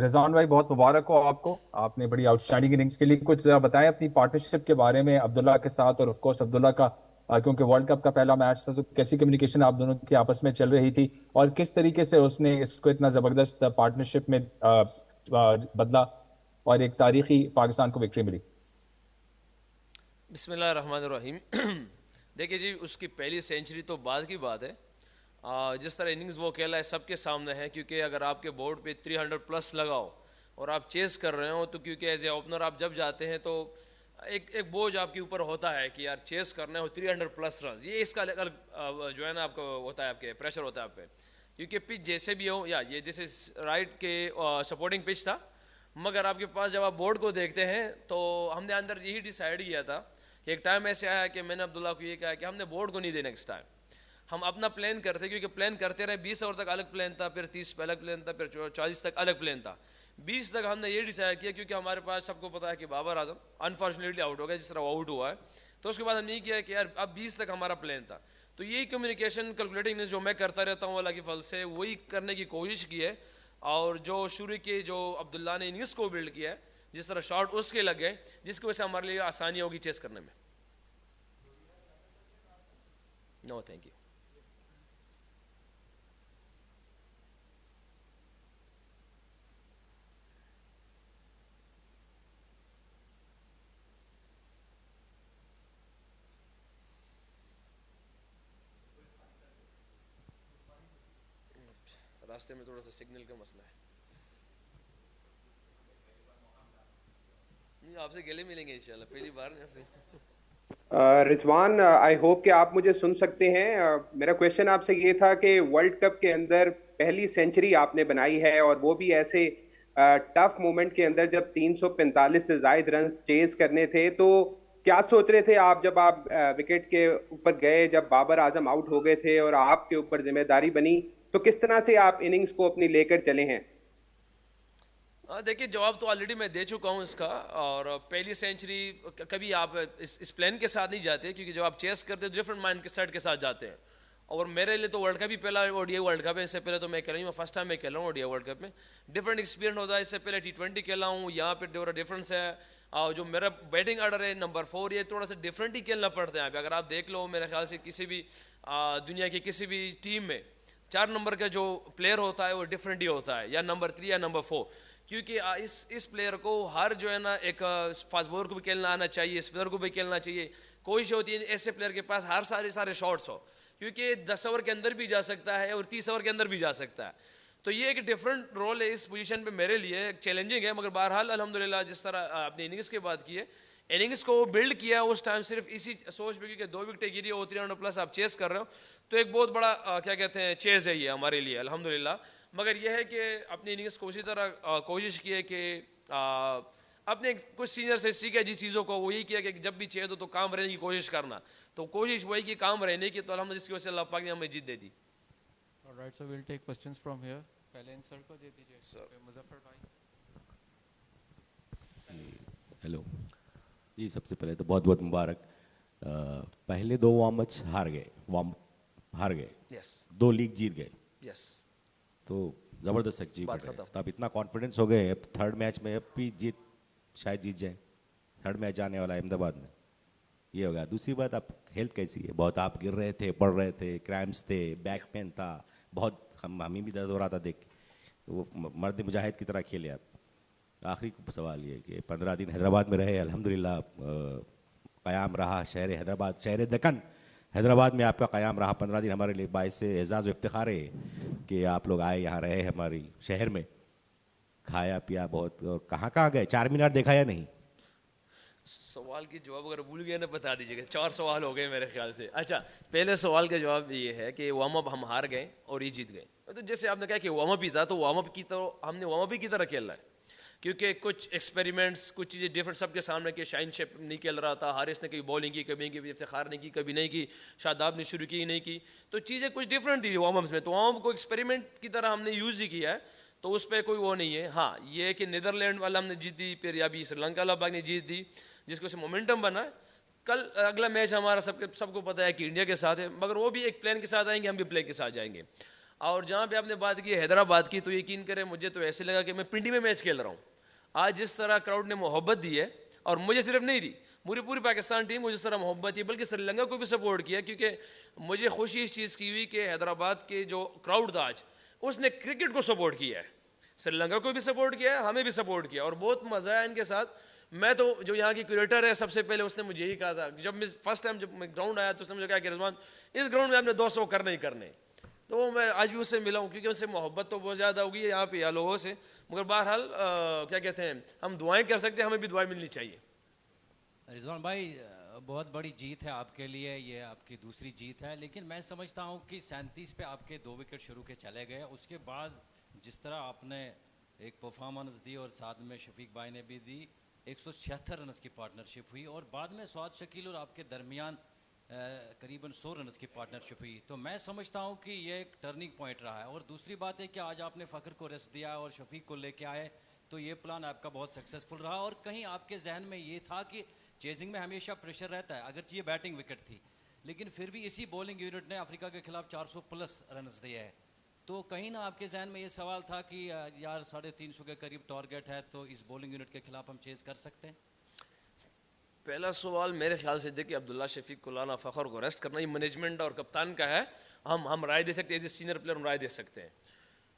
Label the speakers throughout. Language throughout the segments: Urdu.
Speaker 1: رضوان بھائی بہت مبارک ہو آپ کو، آپ نے بڑی آؤٹ اسٹینڈنگ اننگس کے لیے کچھ بتائیں اپنی پارٹنرشپ کے بارے میں عبداللہ کے ساتھ، اور آف کورس عبداللہ کا کیونکہ ورلڈ کپ کا پہلا میچ تھا تو کیسی کمیونیکیشن آپ دونوں کی آپس میں چل رہی تھی اور کس طریقے سے اس نے اس کو اتنا زبردست پارٹنرشپ میں بدلا اور ایک تاریخی پاکستان کو وکٹری ملی؟
Speaker 2: بسم اللہ الرحمن الرحیم. دیکھیے جی، اس کی پہلی سینچری تو بعد کی بات ہے. جس طرح اننگز وہ کھیلا ہے سب کے سامنے ہے، کیونکہ اگر آپ کے بورڈ پہ 300 پلس لگاؤ اور آپ چیز کر رہے ہو تو کیونکہ ایز اے اوپنر آپ جب جاتے ہیں تو ایک بوجھ آپ کے اوپر ہوتا ہے کہ یار چیز کرنا ہو 300 پلس رنز. یہ اس کا الگ جو ہے نا آپ کو ہوتا ہے، آپ کے پریشر ہوتا ہے آپ پہ، کیونکہ پچ جیسے بھی ہو یا یہ دس از رائٹ کے سپورٹنگ پچ تھا. مگر آپ کے پاس جب آپ بورڈ کو دیکھتے ہیں تو ہم نے اندر یہی ڈیسائیڈ کیا تھا کہ ایک ٹائم ایسے آیا کہ میں نے عبداللہ کو یہ کہا کہ ہم نے بورڈ کو نہیں دے نیکسٹ ٹائم. ہم اپنا پلان کرتے، کیونکہ پلان کرتے رہے 20 اوور تک الگ پلان تھا، پھر 30 پہ الگ پلان تھا، پھر 40 تک الگ پلان تھا. 20 تک ہم نے یہ ڈیسائیڈ کیا کیونکہ ہمارے پاس سب کو پتا ہے کہ بابر اعظم انفارچونیٹلی آؤٹ ہو گیا جس طرح وہ آؤٹ ہوا ہے. تو اس کے بعد ہم نے یہ کیا کہ یار اب 20 تک ہمارا پلان تھا. تو یہی کمیونیکیشن کیلکولیٹنگ جو میں کرتا رہتا ہوں اللہ کی فضل سے وہی کرنے کی کوشش کی ہے. اور جو شروع کے جو عبداللہ نے اننگز کو بلڈ کیا ہے، جس طرح شاٹ اس کے لگے جس کی وجہ سے ہمارے لیے آسانی ہوگی چیز کرنے میں. نو تھینک یو. راستے میں تھوڑا سا سگنل کا مسئلہ ہے. نہیں، آپ سے گلے ملیں گے انشاءاللہ، پہلی بار آپ سے.
Speaker 3: رضوان، آئی ہوپ کہ آپ مجھے سن سکتے ہیں. میرا کویشچن آپ سے یہ تھا کہ ورلڈ کپ کے اندر پہلی سینچری آپ نے بنائی ہے اور وہ بھی ایسے ٹف مومنٹ کے اندر جب 345 سے زائد رنز چیز کرنے تھے، تو کیا سوچ رہے تھے آپ جب آپ وکٹ کے اوپر گئے، جب بابر اعظم آؤٹ ہو گئے تھے اور آپ کے اوپر ذمہ داری بنی، تو کس طرح سے آپ اننگز کو اپنی لے کر چلے ہیں؟
Speaker 2: دیکھیے جواب تو آلریڈی میں دے چکا ہوں اس کا. اور پہلی سینچری کبھی آپ اس پلان کے ساتھ نہیں جاتے، کیونکہ جب آپ چیس کرتے ہیں ڈفرنٹ مائنڈ کے سیٹ کے ساتھ جاتے ہیں. اور میرے لیے تو ورلڈ کپ ہی پہلا O D I world cup ہے. اس سے پہلے تو میں کھیلا ہوں، فرسٹ ٹائم میں کھیلا ہوں O D I world cup میں. ڈفرنٹ ایکسپیرینس ہوتا ہے. اس سے پہلے T20 کھیلا ہوں، یہاں پہ تھوڑا ڈفرینس ہے. اور جو میرا بیٹنگ آرڈر ہے نمبر 4، یہ تھوڑا سا ڈفرینٹ ہی کھیلنا پڑتا ہے یہاں پہ. اگر آپ دیکھ لو میرے خیال سے کسی بھی دنیا کی کسی بھی ٹیم میں 4 نمبر کا جو پلیئر ہوتا ہے وہ ڈفرینٹ ہی ہوتا ہے، یا نمبر 3 یا نمبر 4. کیونکہ اس پلیئر کو ہر جو ہے نا ایک فاسٹ بولر کو بھی کھیلنا آنا چاہیے، اسپنر کو بھی کھیلنا چاہیے. کوشش ہوتی ہے ایسے پلیئر کے پاس ہر سارے شاٹس ہو، کیونکہ 10 اوور کے اندر بھی جا سکتا ہے اور 30 اوور کے اندر بھی جا سکتا ہے. تو یہ ایک ڈفرنٹ رول ہے اس پوزیشن پہ میرے لیے، چیلنجنگ ہے. مگر بہرحال الحمدللہ جس طرح اپنی اننگز کی بات کی ہے، اننگز کو بلڈ کیا اس ٹائم صرف اسی سوچ پہ، کیونکہ 2 وکٹیں گری اور 300 پلس آپ چیز کر رہے ہو، تو ایک بہت بڑا کیا کہتے ہیں چیز ہے یہ ہمارے لیے الحمدللہ. مگر یہ ہے کہ اپنی اننگز کو اسی طرح کوشش کی ہے کہ اپنے کچھ سینئر سے سیکھا جس چیزوں کو، وہ یہی کیا کہ جب بھی چیز ہو تو کام رہنے کی کوشش کرنا. تو کوشش وہی کی کام رہنے کی، تو الحمدللہ جس کی وجہ سے اللہ پاک نے ہمیں جیت دے دی.
Speaker 4: Alright, so we'll take questions from here. پہلے ان سر کو دے دیجیے، مظفر بھائی.
Speaker 5: ہیلو جی، سب سے پہلے تو بہت بہت مبارک. پہلے 2 وارم میچ ہار گئے،
Speaker 2: یس
Speaker 5: 2 لیگ جیت گئے،
Speaker 2: یس
Speaker 5: تو زبردست اچیومنٹ ہے.
Speaker 2: ختم.
Speaker 5: تو اب اتنا کانفیڈنس ہو گئے، اب 3rd میچ میں اب بھی شاید جیت جائیں. 3rd میچ آنے والا ہے احمد آباد میں، یہ ہوگا. دوسری بات، آپ ہیلتھ کیسی ہے؟ بہت آپ گر رہے تھے، پڑ رہے تھے، کرائمس تھے، بیک پین تھا بہت، ہمیں بھی درد ہو رہا تھا دیکھ کے. وہ مرد مجاہد کی طرح کھیلے آپ. آخری سوال یہ کہ 15 دن حیدرآباد میں رہے، الحمدللہ قیام رہا شہر حیدرآباد، شہر دکن حیدرآباد میں آپ کا قیام رہا 15 دن. ہمارے لیے باعث اعزاز و افتخار ہے کہ آپ لوگ آئے، یہاں رہے ہماری شہر میں، کھایا پیا بہت. کہاں کہاں گئے؟ 4 مینار دیکھا یا نہیں؟
Speaker 2: سوال کی جواب اگر بھول گئے نا بتا دیجیے گا. 4 سوال ہو گئے میرے خیال سے. اچھا، پہلے سوال کا جواب یہ ہے کہ وارم اپ ہم ہار گئے اور یہ جیت گئے. تو جیسے آپ نے کہا کہ وارم اپ ہی تھا، تو وارم اپ کی تو ہم نے وارم اپ ہی کی طرح کھیلنا ہے، کیونکہ کچھ ایکسپیریمنٹس، کچھ چیزیں ڈفرینٹ سب کے سامنے کہ شاہین شیپ نہیں کھیل رہا تھا، حارث نے کبھی بولنگ کی، کبھی افتخار نے کی، کبھی نہیں کی، شاداب نے شروع کی نہیں کی. تو چیزیں کچھ ڈفرینٹ تھی وارم اپس میں. تو وارم اپ کو ایکسپیریمنٹ کی طرح ہم نے یوز ہی کیا ہے، تو اس پہ کوئی وہ نہیں ہے. ہاں یہ ہے کہ نیدرلینڈ والا ہم نے جیت دی، پھر ابھی سری لنکا والا باغ نے جیت دی، جس کو سے مومنٹم بنا. کل اگلا میچ ہمارا سب کو پتہ ہے کہ انڈیا کے ساتھ ہے، مگر وہ بھی ایک پلان کے ساتھ آئیں گے، ہم بھی پلان کے ساتھ جائیں گے. اور جہاں پہ آپ نے بات کی حیدرآباد کی, تو یقین کریں مجھے تو ایسے لگا کہ میں پنڈی میں میچ کھیل رہا ہوں. آج جس طرح کراؤڈ نے محبت دی ہے, اور مجھے صرف نہیں دی, پوری پاکستان ٹیم مجھے اس طرح محبت دی, بلکہ سری لنکا کو بھی سپورٹ کیا, کیونکہ مجھے خوشی اس چیز کی ہوئی کہ حیدرآباد کے جو کراؤڈ تھا آج, اس نے کرکٹ کو سپورٹ کیا ہے, سری لنکا کو بھی سپورٹ کیا ہے, ہمیں بھی سپورٹ کیا, اور بہت مزہ آیا ان کے ساتھ. میں تو جو یہاں کی کریٹر ہے, سب سے پہلے اس نے مجھے یہی کہا تھا, جب میں فرسٹ ٹائم جب میں گراؤنڈ آیا تو اس نے مجھے کہا کہ رضوان اس گراؤنڈ میں ہم نے 200 کرنے ہی کرنے. تو میں آج بھی اس سے ملا ہوں, کیونکہ ان سے محبت تو بہت زیادہ ہوگی ہے یہاں پہ یا لوگوں سے, مگر بہرحال کیا کہتے ہیں, ہم دعائیں کر سکتے ہیں, ہمیں بھی دعائیں ملنی چاہیے.
Speaker 6: رضوان بھائی بہت بڑی جیت ہے آپ کے لیے, یہ آپ کی دوسری جیت ہے, لیکن میں سمجھتا ہوں کہ 37 پہ آپ کے 2 وکٹ شروع کے چلے گئے, اس کے بعد جس طرح آپ نے ایک پرفارمنس دی اور ساتھ میں شفیق بھائی نے بھی دی, 176 رنز کی پارٹنرشپ ہوئی, اور بعد میں سعد شکیل اور آپ کے درمیان قریباً 100 رنز کی پارٹنرشپ ہوئی. تو میں سمجھتا ہوں کہ یہ ایک ٹرننگ پوائنٹ رہا ہے. اور دوسری بات ہے کہ آج آپ نے فخر کو ریسٹ دیا اور شفیق کو لے کے آئے, تو یہ پلان آپ کا بہت سکسیزفل رہا. اور کہیں آپ کے ذہن میں یہ تھا کہ چیزنگ میں ہمیشہ پریشر رہتا ہے, اگرچہ یہ بیٹنگ وکٹ تھی, لیکن پھر بھی اسی بولنگ یونٹ نے افریقہ کے خلاف 400 پلس رنز دیے ہے. تو کہیں نہ آپ کے ذہن میں یہ سوال تھا کہ یار 350 کے قریب ٹارگیٹ ہے, تو اس بولنگ یونٹ کے خلاف ہم چیز کر سکتے ہیں؟
Speaker 2: پہلا سوال میرے خیال سے دیکھیے, عبداللہ شفیق کو لانا, فخر کو ریسٹ کرنا, یہ مینجمنٹ اور کپتان کا ہے, ہم رائے دے سکتے ہیں, ایز اے سینئر پلیئر ہم رائے دے سکتے ہیں.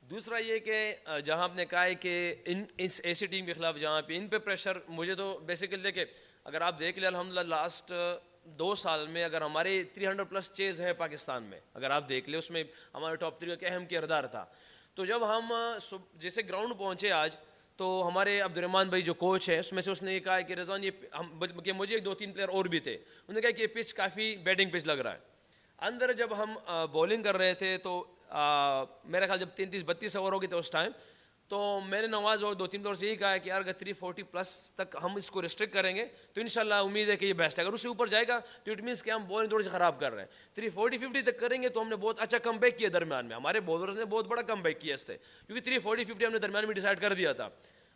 Speaker 2: دوسرا یہ کہ جہاں آپ نے کہا ہے کہ اس ایسی ٹیم کے خلاف جہاں پہ ان پہ پریشر, مجھے تو بیسیکلی دیکھیں اگر آپ دیکھ لیں الحمدللہ لاسٹ 2 سال میں اگر ہمارے 300 پلس چیز ہے پاکستان میں, اگر آپ دیکھ لیں اس میں ہمارے ٹاپ 3 کا اہم کردار تھا. تو جب ہم جیسے گراؤنڈ پہنچے آج, تو ہمارے عبد الرحمان بھائی جو کوچ ہے اس میں سے اس نے یہ کہا کہ رضوان یہ کہ مجھے 2-3 پلیئر اور بھی تھے, انہوں نے کہا کہ یہ پچ کافی بیٹنگ پچ لگ رہا ہے. اندر جب ہم بولنگ کر رہے تھے تو میرا خیال جب 33-32 اوور ہو گئے تھے اس ٹائم, تو میں نے نواز اور 2-3 پلیئر سے یہی کہا کہ یار اگر 340 پلس تک ہم اس کو ریسٹرکٹ کریں گے تو انشاءاللہ امید ہے کہ یہ بیسٹ ہے. اگر اس سے اوپر جائے گا تو اٹ مینس کہ ہم بولنگ تھوڑی سی خراب کر رہے ہیں. 340-50 تک کریں گے تو ہم نے بہت اچھا کم بیک کیا درمیان میں, ہمارے بولرز نے بہت بڑا کم بیک کیا اس سے, کیونکہ 340-50 ہم نے درمیان میں ڈیسائیڈ کر دیا تھا.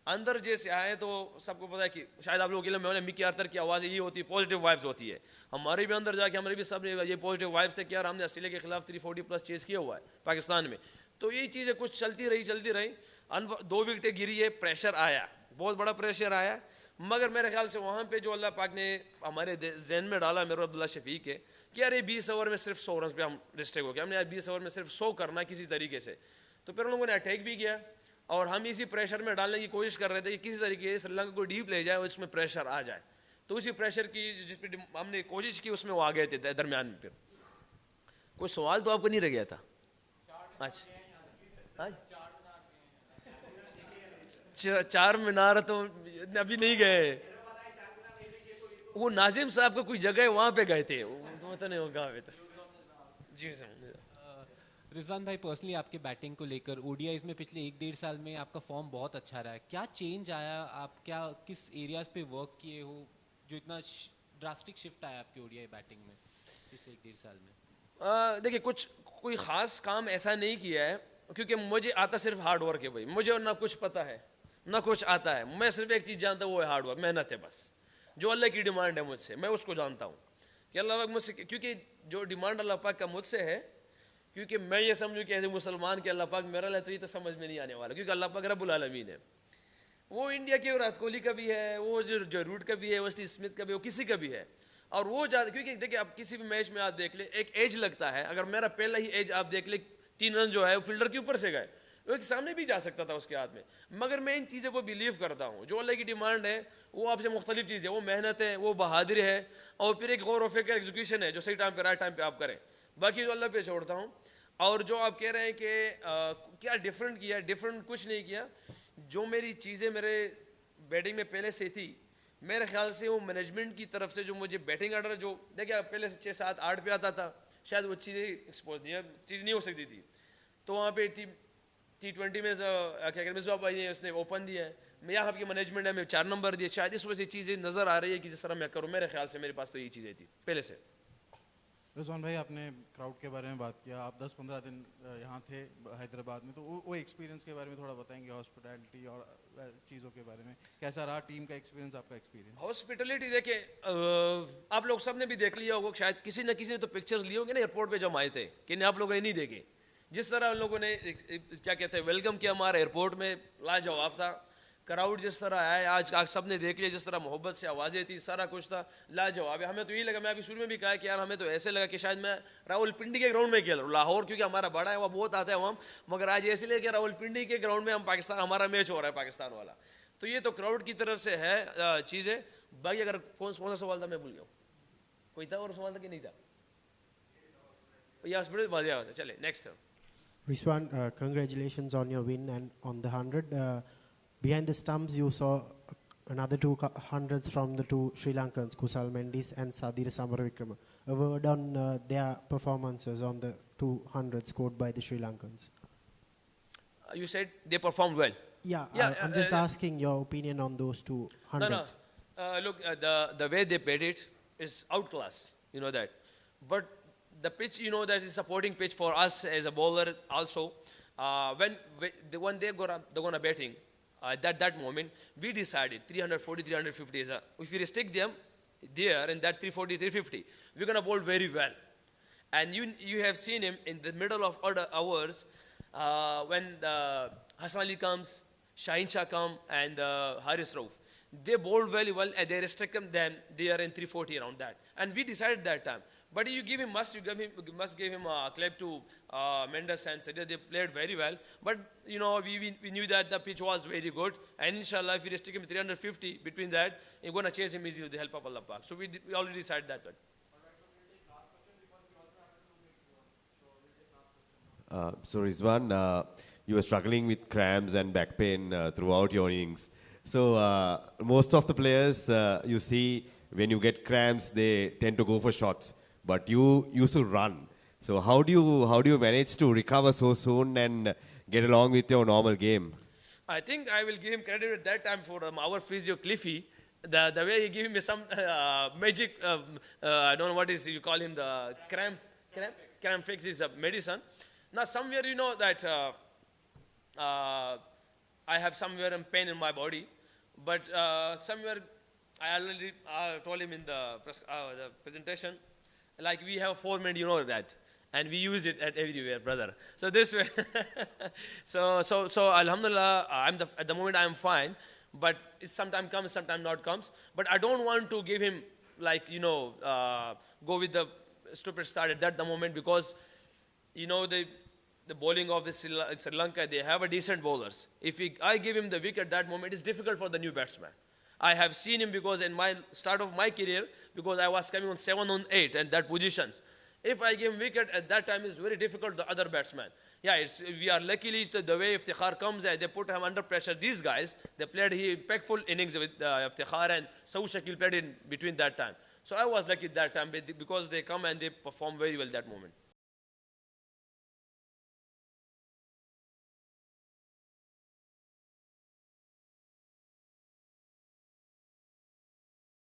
Speaker 2: اندر جیسے آئے تو سب کو پتا ہے کہ شاید آپ لوگوں کے لیے مکی آرتر کی آواز یہ ہوتی ہے, پازیٹیو وائبس ہوتی ہے. ہمارے بھی اندر جا کے ہمارے بھی سب نے یہ پازیٹیو وائبس تھے کہ یار ہم نے آسٹریلیا کے خلاف 340 پلس چیز کیا ہوا ہے پاکستان میں. تو یہی چیزیں کچھ چلتی رہی, 2 وکٹیں گری ہے, پریشر آیا, بہت بڑا پریشر آیا, مگر میرے خیال سے وہاں پہ جو اللہ پاک نے ہمارے ذہن میں ڈالا میرے عبداللہ شفیق ہے کہ یار یہ 20 اوور میں صرف 100 رنز پہ ہم ریسٹرکٹ ہو گیا, ہم نے 20 اوور میں صرف 100 کرنا کسی طریقے سے. تو پھر ان لوگوں نے اٹیک بھی کیا, اور ہم اسی پریشر میں ڈالنے کی کوشش کر رہے تھے کہ کسی طریقے سے سری لنکا کو ڈیپ لے جائے اور اس میں پریشر آ جائے. تو اسی پریشر کی جس پہ ہم نے کوشش کی اس میں وہ آ گئے تھے درمیان میں. پھر کوئی سوال تو آپ کو نہیں رہ گیا تھا؟ اچھا, 4 مینار تو ابھی نہیں گئے, وہ ناظم صاحب کا کوئی جگہ ہے وہاں پہ گئے تھے, وہ تو نہیں ہوگا. جی
Speaker 7: رضوان بھائی پرسنلی آپ کے بیٹنگ کو لے کر او ڈی آئیز میں پچھلے 1-1.5 سال میں آپ کا فارم بہت اچھا رہا ہے, کیا چینج آیا, آپ کیا کس ایریاز پہ ورک کیے ہو جو اتنا ڈراسٹک شفٹ آیا آپ کے او ڈی آئی بیٹنگ میں پچھلے 1-1.5 سال میں؟
Speaker 2: دیکھیے کوئی خاص کام ایسا نہیں کیا ہے, کیونکہ مجھے آتا صرف ہارڈ ورک ہے بھائی, مجھے نہ کچھ پتا ہے نہ کچھ آتا ہے, میں صرف ایک چیز جانتا ہوں وہ ہے ہارڈ ورک, محنت ہے بس. جو اللہ کی ڈیمانڈ ہے مجھ سے میں اس کو جانتا ہوں کہ اللہ پاک مجھ سے, کیونکہ جو ڈیمانڈ اللہ پاک کا مجھ سے ہے, کیونکہ میں یہ سمجھوں کہ ایسے مسلمان کہ اللہ پاک میرا لیتا یہ تو سمجھ میں نہیں آنے والا, کیونکہ اللہ پاک رب العالمین ہے. وہ انڈیا کے وراٹ کوہلی کا بھی ہے, وہ جو روٹ کا بھی ہے, وہ اسٹیو اسمتھ کا بھی ہے, وہ کسی کا بھی ہے. اور وہ زیادہ, کیونکہ دیکھیں آپ کسی بھی میچ میں آپ دیکھ لیں ایک ایج لگتا ہے, اگر میرا پہلا ہی ایج آپ دیکھ لیں 3 رن جو ہے وہ فیلڈر کے اوپر سے گئے, وہ ایک سامنے بھی جا سکتا تھا اس کے ہاتھ میں. مگر میں ان چیزوں کو بلیو کرتا ہوں, جو اللہ کی ڈیمانڈ ہے وہ آپ سے مختلف چیز ہے, وہ محنت ہے, وہ بہادری ہے, اور پھر ایک غور و فکر ایگزیکیوشن ہے جو صحیح ٹائم پہ رائٹ ٹائم پہ آپ کریں. باقی جو اللہ پہ چھوڑتا ہوں. اور جو آپ کہہ رہے ہیں کہ کیا ڈفرینٹ کیا, ڈفرینٹ کچھ نہیں کیا. جو میری چیزیں میرے بیٹنگ میں پہلے سے تھی, میرے خیال سے وہ مینجمنٹ کی طرف سے جو مجھے بیٹنگ آرڈر جو دیکھیں پہلے سے 6-7-8 پہ آتا تھا, شاید وہ چیزیں ایکسپوز نہیں ہو سکتی تھی. تو وہاں پہ T20 میں کیا کہتے ہیں مصباح بھائی نے اس نے اوپن دیا ہے, میں یہاں کی مینجمنٹ ہے میں 4 نمبر دیا, شاید اس وجہ سے چیزیں نظر آ رہی ہے کہ جس طرح میں کروں. میرے خیال سے میرے پاس تو یہ چیزیں تھی پہلے سے.
Speaker 8: رضوان بھائی آپ نے کراؤڈ کے بارے میں بات کیا, آپ 10-15 دن یہاں تھے حیدرآباد میں, تو وہ ایکسپیرینس کے بارے میں تھوڑا بتائیں گے, ہاسپٹیلٹی اور چیزوں کے بارے میں کیسا رہا, ٹیم کا ایکسپیرینس, آپ کا ایکسپیرینس؟
Speaker 2: ہاسپٹیلٹی دیکھیں آپ لوگ سب نے بھی دیکھ لیا ہوگا, شاید کسی نہ کسی نے تو پکچرز لی ہوں گے نا ایئرپورٹ پہ جب آئے تھے, کہ نہیں آپ لوگوں نے نہیں دیکھے. جس طرح ان لوگوں نے کیا کہتے ہیں ویلکم کیا ہمارا ایئرپورٹ میں, لاجواب تھا. کراؤڈ جس طرح آیا آج سب نے دیکھ لیا, جس طرح محبت سے آوازیں تھی, سارا کچھ تھا, لاجواب ہے. ہمیں تو یہ لگا, میں ابھی شروع میں بھی کہا کہ یار ہمیں تو ایسے لگا کہ شاید میں راول پنڈی کے گراؤنڈ میں کھیل رہا ہوں. لاہور کیونکہ ہمارا بڑا ہے, وہ بہت آتا ہے وہاں, مگر آج ایسے لے کہ راول پنڈی کے گراؤنڈ میں ہم پاکستان, ہمارا میچ ہو رہا ہے پاکستان والا. تو یہ تو کراؤڈ کی طرف سے ہے چیزیں. باقی اگر کون سا سوال تھا میں بھول گیا ہوں, کوئی تھا اور سوال تھا کہ نہیں تھا؟ یس بڑے واضح ہوتا ہے. چلے next.
Speaker 9: Rizwan, congratulations on your win and on the 100. Behind the stumps, you saw another two hundreds from the two Sri Lankans, Kusal Mendis and Sadira Samaravikrama. A word on their performances on the 200 scored by the Sri Lankans.
Speaker 2: You said they performed well.
Speaker 9: Yeah, I'm just asking your opinion on those two hundreds.
Speaker 2: No. Look, the way they played it is outclass. You know that. But the pitch, you know, that is a supporting pitch for us as a bowler also. When they're gonna batting, at that moment, we decided 340, 350 is if we restrict them there in that 340, 350, we're gonna bowl very well. And you have seen him in the middle of other hours when Hassan Ali comes, Shaheen Shah come, and Haris Rauf. They bowled very well and they restricted them there in 340 around that. And we decided that time. But you must give him a clap to Mendes and Sadia. They played very well. But you know, we knew that the pitch was very good. And inshallah, if we restrict him 350 between that, we're going to chase him easily with the help of Allah Pak. So we already decided that one.
Speaker 10: So Rizwan, you were struggling with cramps and back pain throughout your innings. So most of the players you see, when you get cramps, they tend to go for shots. But you used to run. So how do you manage to recover so soon and get along with your normal game?
Speaker 2: I think I will give him credit at that time for our physio Cliffy. The way he gave me some magic, I don't know what is you call him, the cramp fix is a medicine. Now somewhere you know that I have somewhere a pain in my body, but somewhere I already told him in the presentation, like we have 4 minutes, you know that, and we use it at everywhere, brother. So this way, so Alhamdulillah, at the moment I am fine, but it sometimes comes, sometimes not comes. But I don't want to give him like go with the stupid start at that the moment, because you know the bowling of the Sri Lanka, they have a decent bowlers. If I give him the wicket at that moment, it's difficult for the new batsman. I have seen him because in my start of my career, because I was coming on 7 on 8 and that positions. If I give him wicket at that time, it's very difficult the other batsman. Yeah, we are luckily the way Iftikhar comes, they put him under pressure. These guys, they played impactful innings with Iftikhar, and Saud Shakil played in between that time. So I was lucky that time because they come and they perform very well that moment.